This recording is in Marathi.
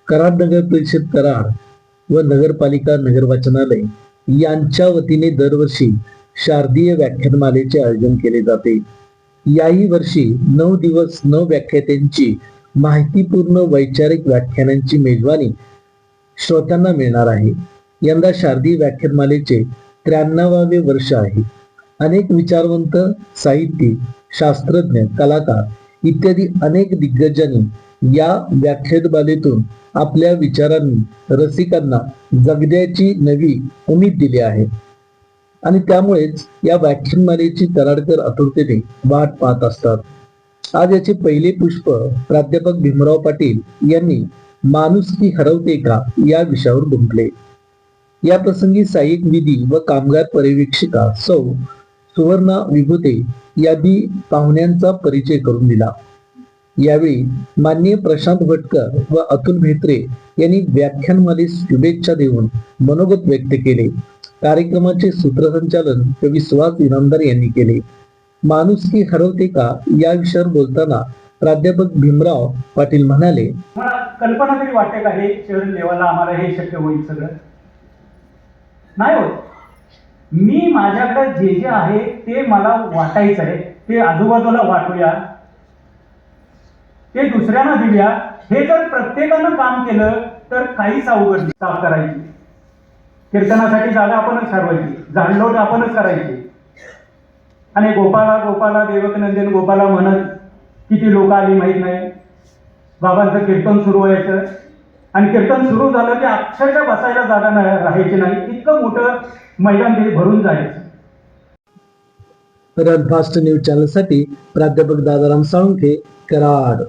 कराड नगर परिषद कराड व नगरपालिका नगर वाचनालय यांच्या वतीने दरवर्षी शारदीय व्याख्यानमालेचे आयोजन केले जाते। याही वर्षी 9 दिवस 9 व्याख्यात्यांची माहितीपूर्ण वैचारिक व्याख्यानांची मेजवानी श्रोत्यांना मिळणार आहे। यंदा शारदीय व्याख्यानमालेचे 93वे वर्ष आहे। अनेक विचारवंत, साहित्यिक, शास्त्रज्ञ, कलाकार इत्यादी अनेक दिग्गजांनी या व्याख्यानमालेतून आपल्या विचारांनी रसिकांना जगण्याची नवी उमेद दिली आहे आणि त्यामुळेच या व्याख्यानमालेची कराडकर आतुरतेने वाट पाहत असतात। आज याचे पहिले पुष्प प्राध्यापक भीमराव पाटील यांनी माणुसकी हरवते का या विषयावर गुंफले। या प्रसंगी सहाय्यक विधी व कामगार पर्यवेक्षिका सौ सुवर्णा विभूते यांनी पाहुण्यांचा परिचय करून दिला। यावेळी माननीय प्रशांत भटकर व अतुल म्हेत्रे यांनी व्याख्यानमालेस शुभेच्छा देऊन मनोगत व्यक्त केले। कार्यक्रमाचे सूत्रसंचालन कवी सुहास इनामदार यांनी केले। माणुसकी हरवते का या विषयावर बोलताना प्राध्यापक भीमराव पाटील म्हणाले, मला कल्पना तरी वाटते का हे शहर लेवलला आम्हाला हे शक्य होईल? सगळं नाही होत। मी माझ्याकडे जे जे आहे ते मला वाटायचं आहे ते आजूबाजूला वाटूया, ते दुसऱ्यांना दिल्या। हे जर प्रत्येकानं काम केलं तर काहीच अवघड नाही। साफ करायची, कीर्तनासाठी जागा आपणच ठरवायची, झाडलोट आपणच करायची आणि गोपाला गोपाला देवकनंदन गोपाला म्हणत किती लोक आली माहीत नाही। बाबांचं कीर्तन सुरू व्हायचं आणि कीर्तन सुरू झालं की अक्षरशः बसायला जागा राहायची नाही, इतकं मोठं मैदान ते भरून जायचं। रन फास्ट न्यूज चॅनलसाठी प्राध्यापक दादाराम साळुंखे, कराड।